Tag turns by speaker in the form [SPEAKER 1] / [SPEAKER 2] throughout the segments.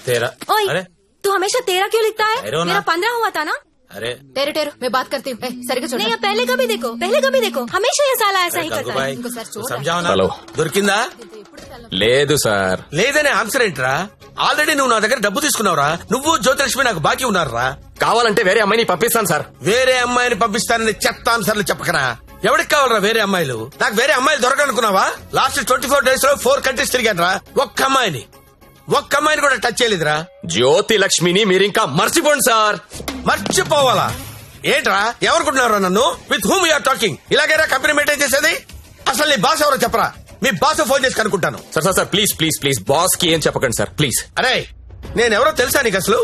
[SPEAKER 1] तेरा। अरे
[SPEAKER 2] तू हमेशा तेरा क्यों लिखता है? मेरा 15 हुआ था ना।
[SPEAKER 1] अरे
[SPEAKER 3] टेरो टेरो मैं बात करती हूँ। सरिग्गा చూడు।
[SPEAKER 2] नहीं पहले कभी देखो हमेशा ये साला ऐसा ही करता है।
[SPEAKER 1] समझाओ ना।
[SPEAKER 4] హలో
[SPEAKER 1] దొరికిందా?
[SPEAKER 4] లేదు సార్.
[SPEAKER 1] లేదనే ఆన్సర్ ఏంట్రా? ఆల్రెడీ నువ్వు నా దగ్గర డబ్బు తీసుకున్నావురా. నువ్వు జ్యోతిలక్ష్మి నాకు బాకీ ఉన్నారా?
[SPEAKER 4] కావాలంటే వేరే అమ్మాయిని పంపిస్తాను సార్.
[SPEAKER 1] వేరే అమ్మాయిని పంపిస్తానని చెత్త ఆన్సర్లు చెప్పకరా. ఎవరికి కావాలరా వేరే అమ్మాయిలు? నాకు వేరే అమ్మాయిలు దొరకనుకున్నావా? లాస్ట్ 24 days లో 4 countries తిరిగాను రా. ఒక్క అమ్మాయిని కూడా టచ్ చేయలేదురా.
[SPEAKER 4] జ్యోతి లక్ష్మిని మీరింకా మర్చిపోండి సార్.
[SPEAKER 1] మర్చిపోవాలా ఏంట్రా? ఎవరుకుంటున్నారా నన్ను? With whom you are talking? ఇలాగైనా కంపెనీ మెయింటైన్ చేసేది? అసలు నీ బాస్ ఎవరో చెప్పరా. మీ బాస్ ఫోన్ చేసి కనుక్కుంటాను.
[SPEAKER 4] Sir sir sir please please please boss కి ఏం చెప్పకండి సార్ ప్లీజ్.
[SPEAKER 1] అరే నేనెవరో తెలుసా నీకు? అసలు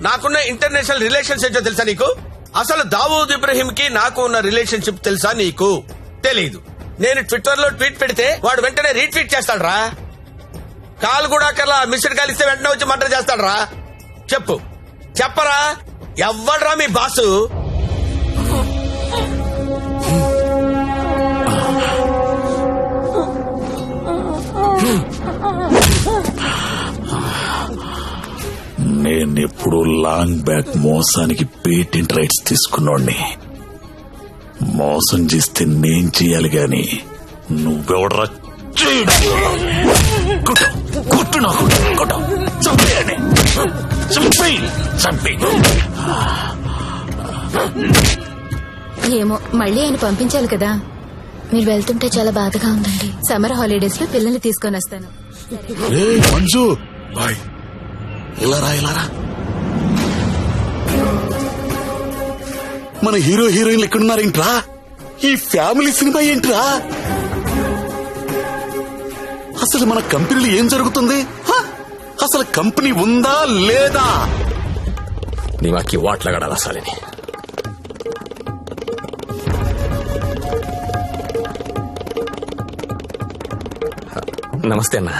[SPEAKER 1] నాకున్న ఇంటర్నేషనల్ రిలేషన్స్ ఏంటో తెలుసా నీకు? అసలు దావూద్ ఇబ్రహీం కి నాకు ఉన్న రిలేషన్షిప్ తెలుసా నీకు? తెలీదు. నేను ట్విట్టర్ లో ట్వీట్ పెడితే వాడు వెంటనే రీట్వీట్ చేస్తాడు రా. కాల్ కూడా అక్కర్లా, మిస్డ్ కాల్ ఇస్తే వెంటనే వచ్చి మర్డర్ చేస్తాడు రా. చెప్పరా ఎవ్వడ్రా మీ బాసు?
[SPEAKER 5] నేనెప్పుడు లాంగ్ బ్యాక్ మోసానికి పేటెంట్ రైట్స్ తీసుకున్నోడ్ని. మోసం చేస్తే నేను చెయ్యాలి గాని నువ్వెవడరా?
[SPEAKER 3] ఏమో మళ్ళీ ఆయన పంపించాలి కదా. మీరు వెళ్తుంటే చాలా బాధగా ఉందండి. సమ్మర్ హాలిడేస్ లో పిల్లల్ని తీసుకొని వస్తాను.
[SPEAKER 5] మంజు బాయ్ ఇలారా మన హీరో హీరోయిన్లు ఎక్కడున్నారేంట్రా? ఈ ఫ్యామిలీ సినిమా ఏంట్రా? అసలు మన కంపెనీలో ఏం జరుగుతుంది? అసలు కంపెనీ ఉందా లేదా?
[SPEAKER 4] దిమాకి వాట్లగడాలి అసలని. నమస్తే అన్న,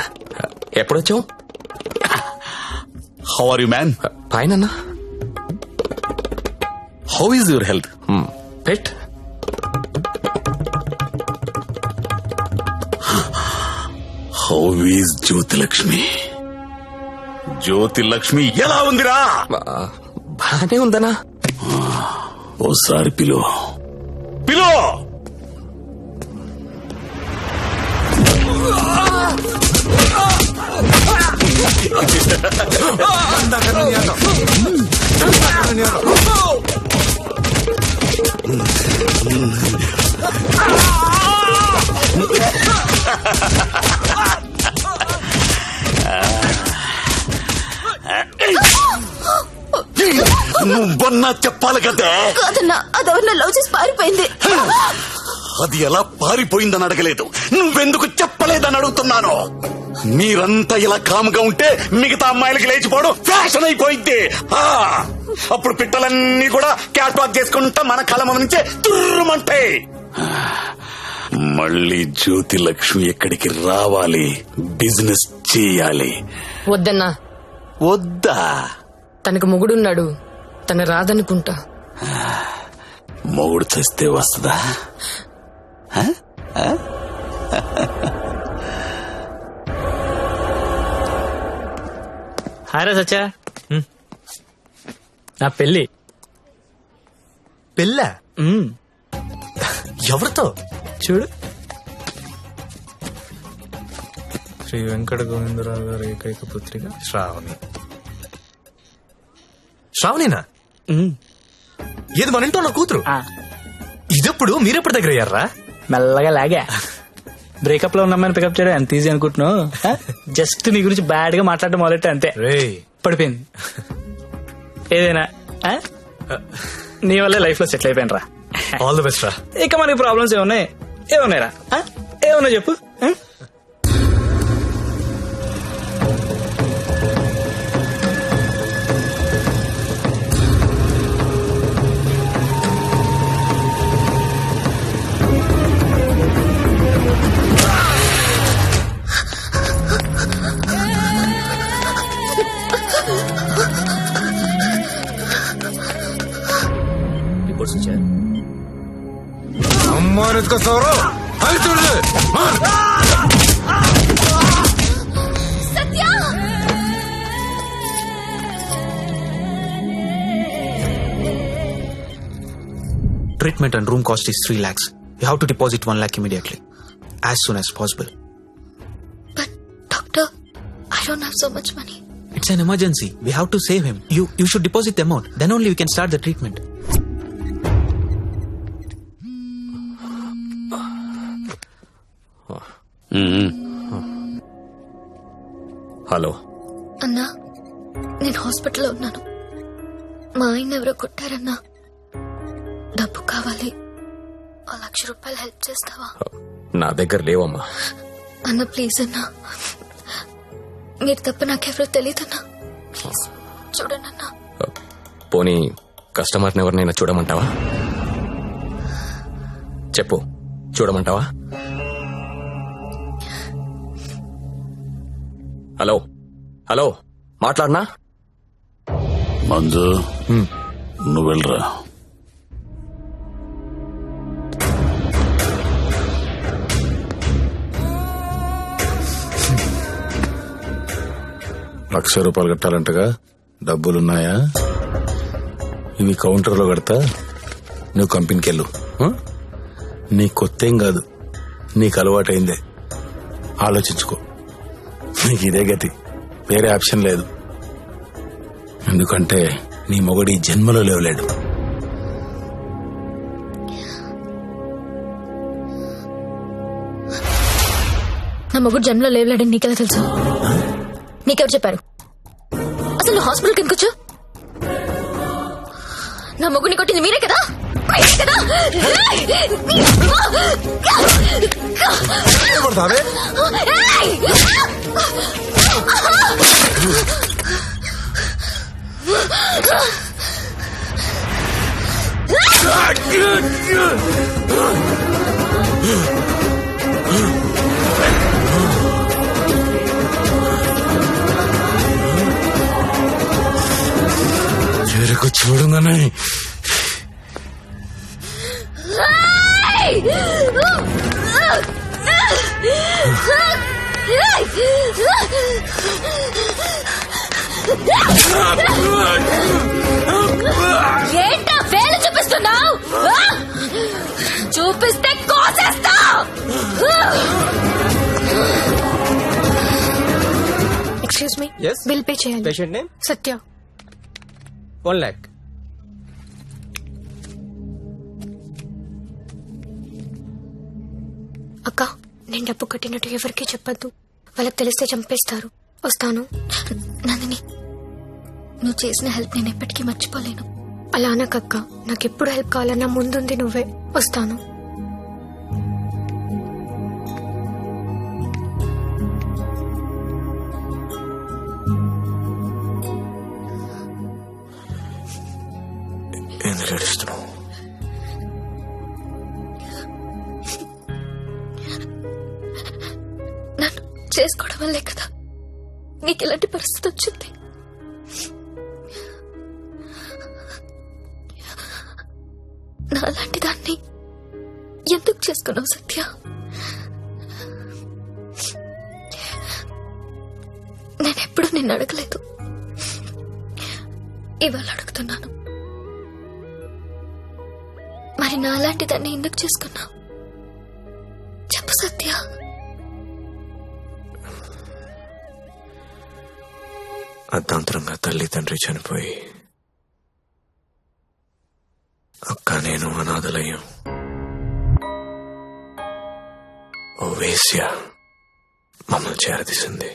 [SPEAKER 4] ఎప్పుడొచ్చావు?
[SPEAKER 5] How are you man?
[SPEAKER 4] Fine అన్న.
[SPEAKER 5] How is your health?
[SPEAKER 4] పెట్
[SPEAKER 5] హౌ ఈజ్ జ్యోతిలక్ష్మి? జ్యోతిలక్ష్మి ఎలా ఉందిరా?
[SPEAKER 4] బానే ఉందనా?
[SPEAKER 5] ఓసారి పిలో నువ్వన్నా చెప్పాలి కదా.
[SPEAKER 3] కాదన్నా, అదెవరినో లవ్ చేసి పారిపోయింది.
[SPEAKER 5] అది ఎలా పారిపోయిందని అడగలేదు, నువ్వెందుకు చెప్పలేదని అడుగుతున్నాను. మీరంతా ఇలా కామ్గా ఉంటే మిగతా అమ్మాయిలకి లేచిపోవడం ఫ్యాషన్ అయిపోయింది. అప్పుడు పిట్టలన్నీ కూడా క్యాట్ వాక్ చేసుకుంటా మన కళ్ళ ముందు నుంచే తుర్రుమంటాయి. మళ్ళీ జ్యోతిలక్ష్మి ఎక్కడికి రావాలి, బిజినెస్ చేయాలి.
[SPEAKER 6] వద్దన్నా.
[SPEAKER 5] వద్దా?
[SPEAKER 6] తనకు మొగుడున్నాడు, తన రాదనుకుంటా.
[SPEAKER 5] మొగుడు చేస్తే వస్తుందా?
[SPEAKER 7] హారా సచ్చా, నా పెళ్ళి.
[SPEAKER 1] పెళ్ళా? ఎవరితో?
[SPEAKER 7] చూడు, శ్రీ వెంకట గోవిందరావు గారి ఏకైక పుత్రిక శ్రావణి.
[SPEAKER 1] శ్రావణినా? ఏది మన ఇంట్లో నా కూతురు? ఇదెప్పుడు మీరెప్పుడు దగ్గర అయ్యారా?
[SPEAKER 7] మెల్లగా లాగా. బ్రేకప్ లో ఉన్నమ్మని పికప్ చేయడం ఎంత ఈజీ అనుకుంటున్నావు? జస్ట్ నీ గురించి బ్యాడ్ గా మాట్లాడడం మొదలెట్టే అంతే, పడిపోయింది. ఏదైనా నీ వల్లే లైఫ్ లో సెటిల్ అయిపోయాను రా.
[SPEAKER 1] ఆల్ ది బెస్ట్ రా.
[SPEAKER 7] ఇక మనకి ప్రాబ్లమ్స్ ఏమున్నాయి రా? ఏమన్నా చెప్పు.
[SPEAKER 1] అమ్మాయికి సౌరవ్
[SPEAKER 3] సత్య
[SPEAKER 8] treatment and room cost is 3 lakhs. You have to deposit 1 lakh immediately. As soon as possible.
[SPEAKER 3] But doctor I don't have so much money.
[SPEAKER 8] It's an emergency. We have to save him. You should deposit the amount. Then only we can start the treatment.
[SPEAKER 4] Hello
[SPEAKER 3] అన్నా నేను హాస్పిటల్లో ఉన్నాను. మా ఆయన ఎవరో కొట్టారన్నా. డబ్బు కావాలి. 1,00,000 రూపాయలు హెల్ప్ చేస్తావా?
[SPEAKER 4] నా దగ్గర లేవమ్మా.
[SPEAKER 3] అన్న ప్లీజ్ అన్నా, మీరు తప్ప నాకెవరో తెలియదన్నా. ప్లీజ్ చూడండి అన్నా.
[SPEAKER 4] పోనీ కస్టమర్ని ఎవరినైనా చూడమంటావా? చెప్పు, చూడమంటావా? హలో హలో, మాట్లాడనా?
[SPEAKER 5] మంజు నువ్వు వెళ్ళరా.
[SPEAKER 9] ₹1,00,000 కట్టాలంటగా, డబ్బులున్నాయా? ఇవి కౌంటర్లో కడతా, నువ్వు కంపెనీకి వెళ్ళు. నీ కొత్తేం కాదు, నీకు అలవాటైందే. ఆలోచించుకో, నీకు ఇదే గతి, వేరే ఆప్షన్ లేదు. ఎందుకంటే నీ మొగడి జన్మలో లేవలేడు.
[SPEAKER 3] నా మొగుడు జన్మలో లేవలేడని నీకెలా తెలుసు? నీకెవరు చెప్పారు? అసలు నువ్వు హాస్పిటల్కి ఎందుకు వచ్చావు? నా మొగుడిని కొట్టింది మీరే కదా?
[SPEAKER 9] చెరకు చూడంగానే
[SPEAKER 3] ఏంటా వేలు చూపిస్తున్నావు? చూపిస్తే కోసేస్తా. ఎక్స్క్యూజ్ మీ, బిల్ పే చేయాలి.
[SPEAKER 1] పేషెంట్ నేమ్
[SPEAKER 3] సత్య.
[SPEAKER 1] 1 lakh.
[SPEAKER 3] అక్క, నేను డబ్బు కట్టినట్టు ఎవరికీ చెప్పద్దు. వాళ్ళకి తెలిస్తే చంపేస్తారు. వస్తాను. నందిని, నువ్వు చేసిన హెల్ప్ నేను ఎప్పటికీ మర్చిపోలేను. అలా అనకక్క, నాకెప్పుడు హెల్ప్ కావాలన్నా ముందుంది నువ్వే. వస్తాను.
[SPEAKER 9] ఎందుకు ఏడుస్తున్నావు?
[SPEAKER 3] నన్ను చేసుకోవడం వల్లే కదా నీకు ఇలాంటి పరిస్థితి వచ్చింది. నాలాంటి దాన్ని ఎందుకు చేసుకున్నావు సత్య? నేనెప్పుడు నిన్ను అడగలేదు, ఇవాళ అడుగుతున్నాను. మరి నాలాంటి దాన్ని ఎందుకు చేసుకున్నావు? చెప్పు సత్య.
[SPEAKER 9] అర్ధాంతరంగా తల్లి తండ్రి చనిపోయి అక్క నేను అనాథలయ్యాం. ఓ వేశ్య మమ్మల్ని చేరదీసింది.